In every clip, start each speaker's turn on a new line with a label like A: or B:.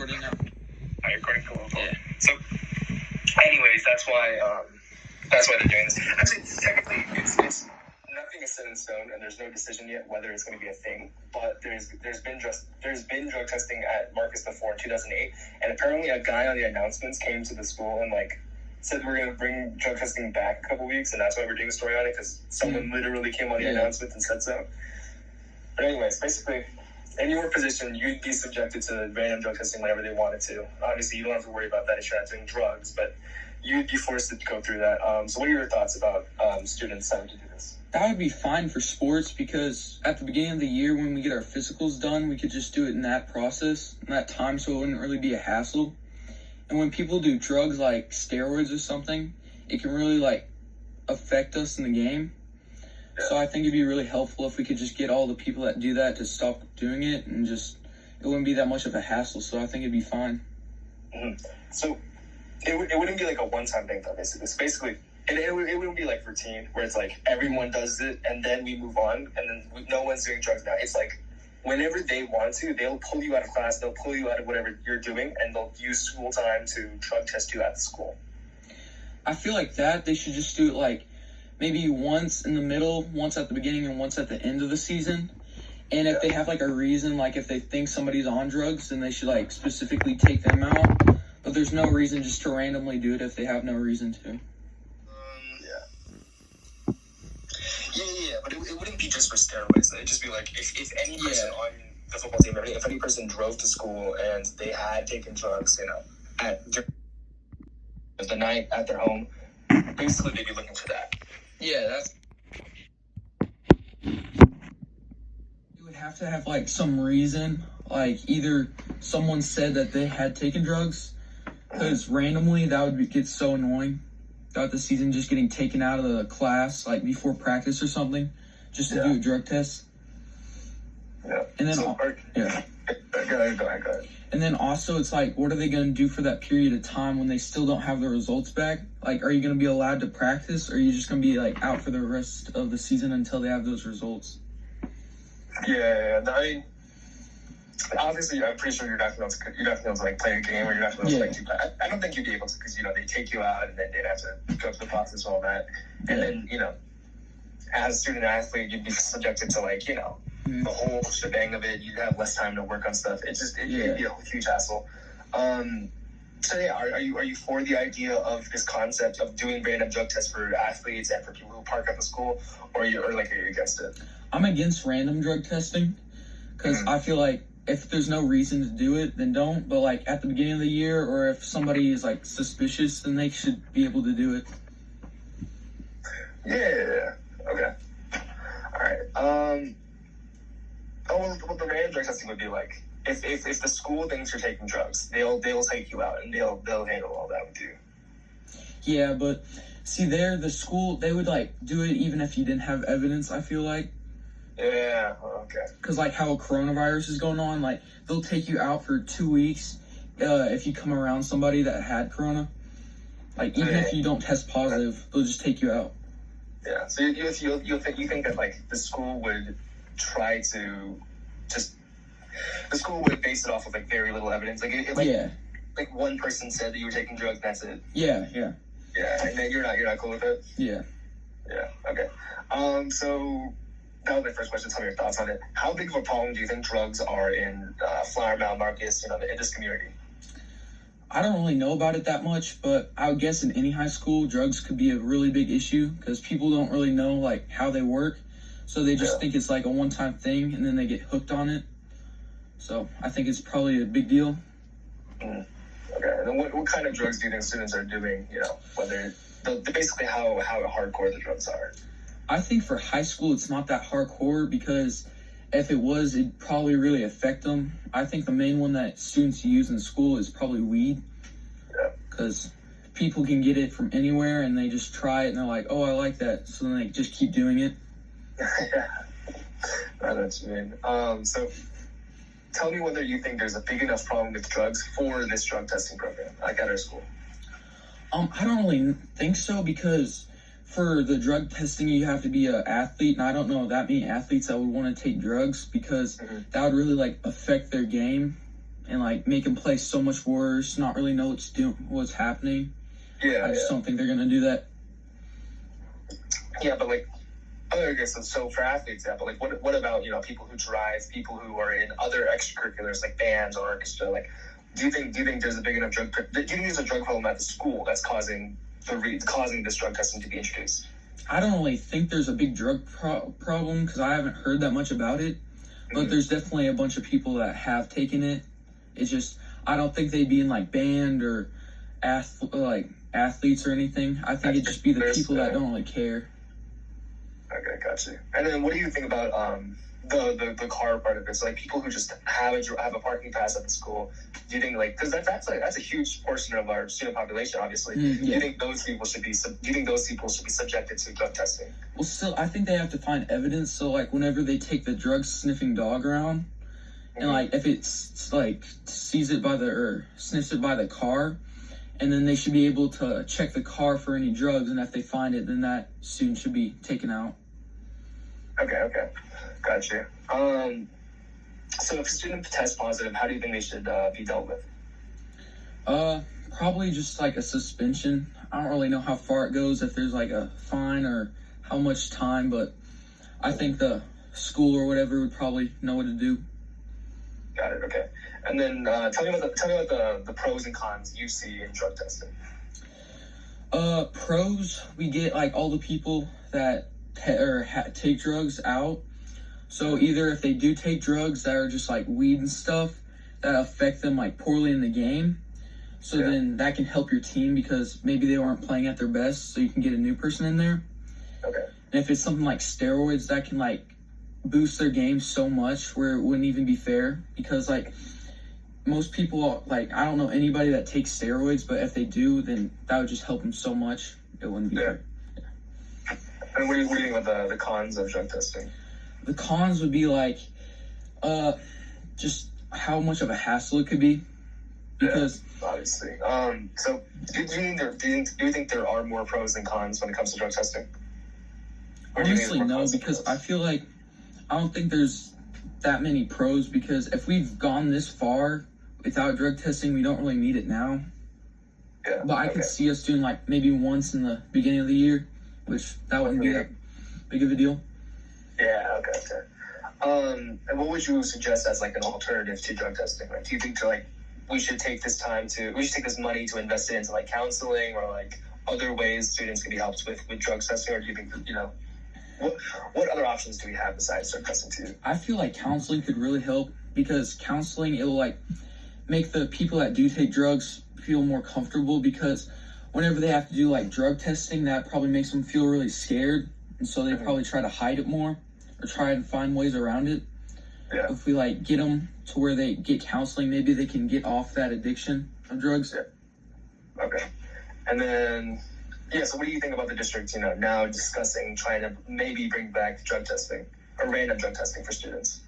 A: recording now?
B: Are you recording? Cool.
A: Yeah.
B: So, anyways, that's why they're doing this. Actually, technically, it's nothing is set in stone, and there's no decision yet whether it's going to be a thing. But there's been drug testing at Marcus before in 2008, and apparently a guy on the announcements came to the school and said we're going to bring drug testing back a couple weeks, and that's why we're doing a story on it, because someone literally came on the announcements and said so. But anyways, basically, in your position, you'd be subjected to random drug testing whenever they wanted to. Obviously, you don't have to worry about that if you're not doing drugs, but you'd be forced to go through that. So what are your thoughts about students having to do this?
A: That would be fine for sports, because at the beginning of the year when we get our physicals done, we could just do it in that process, in that time, so it wouldn't really be a hassle. And when people do drugs like steroids or something, it can really affect us in the game. Yeah. So I think it'd be really helpful if we could just get all the people that do that to stop doing it, and it wouldn't be that much of a hassle. So I think it'd be fine.
B: Mm-hmm. So it wouldn't be like a one-time thing, though, basically. So basically, it wouldn't be like routine where it's like everyone does it and then we move on and then no one's doing drugs now. It's like whenever they want to, they'll pull you out of class, they'll pull you out of whatever you're doing, and they'll use school time to drug test you at the school.
A: I feel like that they should just do it maybe once in the middle, once at the beginning, and once at the end of the season. And if they have a reason, if they think somebody's on drugs, then they should specifically take them out. But there's no reason just to randomly do it if they have no reason to.
B: Yeah, but it wouldn't be just for steroids. It'd just be if any person on the football team, if any person drove to school and they had taken drugs, at the night at their home, basically they'd be looking for that.
A: Yeah, that's... You would have to have some reason, either someone said that they had taken drugs, because randomly that would get so annoying. Throughout the season, just getting taken out of the class, before practice or something, just to do a drug test.
B: Yeah.
A: And then,
B: Go ahead.
A: And then also, it's what are they going to do for that period of time when they still don't have the results back? Are you going to be allowed to practice, or are you just going to be out for the rest of the season until they have those results?
B: Yeah. No, I mean, obviously, I'm pretty sure you're not going to play a game, or you're not going to I don't think you'd be able to, because they take you out and then they'd have to go through the process of all that, and then as a student athlete, you'd be subjected to the whole shebang of it. You'd have less time to work on stuff. It'd be a huge hassle. So yeah, are you for the idea of this concept of doing random drug tests for athletes and for people who park at the school, or are you against it?
A: I'm against random drug testing, because I feel if there's no reason to do it, then don't. But at the beginning of the year, or if somebody is suspicious, then they should be able to do it.
B: Yeah. Okay. All right. What the random drug testing would be if the school thinks you're taking drugs, they'll take you out and they'll handle all that with you.
A: Yeah, but see, the school, they would do it even if you didn't have evidence. I feel like.
B: Yeah, okay.
A: Because, how coronavirus is going on, they'll take you out for 2 weeks if you come around somebody that had corona. Even if you don't test positive, they'll just take you out.
B: Yeah, so you think that, the school would try to the school would base it off of, very little evidence? One person said that you were taking drugs, that's it?
A: Yeah.
B: Yeah, and then you're not cool with it?
A: Yeah.
B: Yeah, okay. So... that was my first question. Tell me your thoughts on it. How big of a problem do you think drugs are in Flower Mound, Marcus, in this community?
A: I don't really know about it that much, but I would guess in any high school, drugs could be a really big issue, because people don't really know how they work, so they just think it's a one-time thing, and then they get hooked on it. So I think it's probably a big deal.
B: Okay. And then what kind of drugs do you think students are doing? Whether basically how hardcore the drugs are.
A: I think for high school, it's not that hardcore, because if it was, it'd probably really affect them. I think the main one that students use in school is probably weed.
B: Yeah.
A: Because people can get it from anywhere, and they just try it, and they're like, oh, I like that. So then they just keep doing it.
B: Yeah. I know what you mean. So tell me whether you think there's a big enough problem with drugs for this drug testing program, at our school.
A: I don't really think so, because... for the drug testing, you have to be an athlete, and I don't know that many athletes that would want to take drugs, because that would really affect their game. and like make them play so much worse, not really know what's happening.
B: Yeah,
A: I just don't think they're gonna do that.
B: Yeah, but like, okay, so for athletes, yeah, but like, what about people who drive, people who are in other extracurriculars like bands or orchestra? Like, do you think there's a big enough drug? Do you think there's a drug problem at the school that's causing this drug testing to be introduced?
A: I don't really think there's a big drug problem because I haven't heard that much about it. But there's definitely a bunch of people that have taken it. It's just I don't think they'd be in like band or athletes or anything. I think it'd just be the people that don't really care.
B: Okay, gotcha. And then what do you think about the car part of it? So like people who just have a parking pass at the school. Do you think because that's a huge portion of our student population, obviously. Do you think those people should be subjected to drug testing?
A: Well, still, I think they have to find evidence. So like whenever they take the drug sniffing dog around, and like if it's like sees it or sniffs it by the car, and then they should be able to check the car for any drugs, and if they find it, then that student should be taken out.
B: Okay, gotcha. So if a student tests positive, how do you think they should be dealt with?
A: Probably just like a suspension. I don't really know how far it goes, if there's like a fine or how much time, but I think the school or whatever would probably know what to do.
B: Got it. Okay. And then tell me about the pros and cons you see in drug testing.
A: Pros, we get like all the people that take drugs out. So either if they do take drugs that are just like weed and stuff that affect them like poorly in the game, so then that can help your team because maybe they weren't playing at their best, so you can get a new person in there.
B: Okay.
A: And if it's something like steroids, that can like boost their game so much where it wouldn't even be fair because like most people, like I don't know anybody that takes steroids, but if they do, then that would just help them so much. It wouldn't be fair. Yeah.
B: And what do you think about the cons of drug testing?
A: The cons would be like, just how much of a hassle it could be, because
B: obviously. So do you think there are more pros than cons when it comes to drug testing?
A: Honestly, no, because I feel like I don't think there's that many pros because if we've gone this far without drug testing, we don't really need it now.
B: Yeah.
A: But I could see us doing like maybe once in the beginning of the year, which that wouldn't be that big of a deal.
B: Yeah, okay. And what would you suggest as like an alternative to drug testing? Like, do you think we should take this money to invest it into like counseling or like other ways students can be helped with drug testing, or do you think what other options do we have besides drug testing too?
A: I feel like counseling could really help because counseling it'll like make the people that do take drugs feel more comfortable because whenever they have to do like drug testing, that probably makes them feel really scared, and so they probably try to hide it more or try and find ways around it.
B: Yeah.
A: If we like get them to where they get counseling, maybe they can get off that addiction of drugs.
B: Yeah. Okay. And then, so what do you think about the district, now discussing trying to maybe bring back drug testing or random drug testing for students?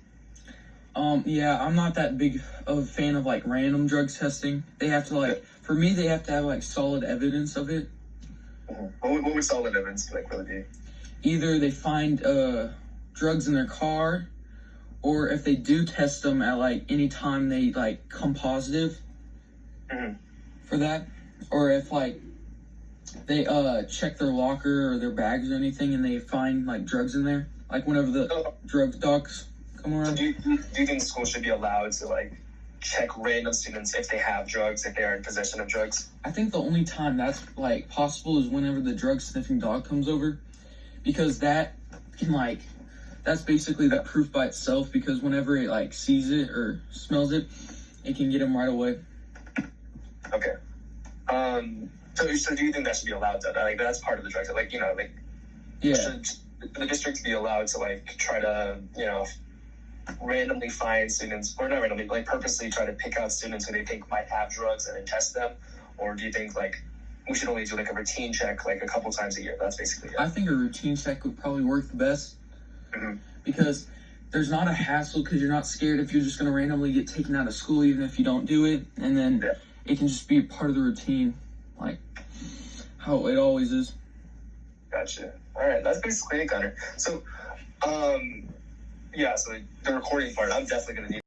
A: I'm not that big of a fan of like random drugs testing. They have to for me, they have to have like solid evidence of it.
B: What would solid evidence really be?
A: Either they find drugs in their car, or if they do test them at like any time they like come positive for that, or if like they check their locker or their bags or anything and they find like drugs in there, like whenever the drug dogs come around.
B: So do you think schools should be allowed to like check random students if they have drugs, if they are in possession of drugs?
A: I think the only time that's like possible is whenever the drug sniffing dog comes over, because that can that's basically the proof by itself, because whenever it like sees it or smells it, it can get him right away.
B: Okay. So do you think that should be allowed though? Like that's part of the drug test. Should the district be allowed to try to randomly find students, or not randomly, purposely try to pick out students who they think might have drugs and then test them? Or do you think we should only do a routine check a couple times a year? That's basically it.
A: I think a routine check would probably work the best because there's not a hassle, because you're not scared if you're just going to randomly get taken out of school even if you don't do it, and then it can just be a part of the routine, like how it always is.
B: Gotcha. All right, that's basically it, Connor. So, so the recording part, I'm definitely going to need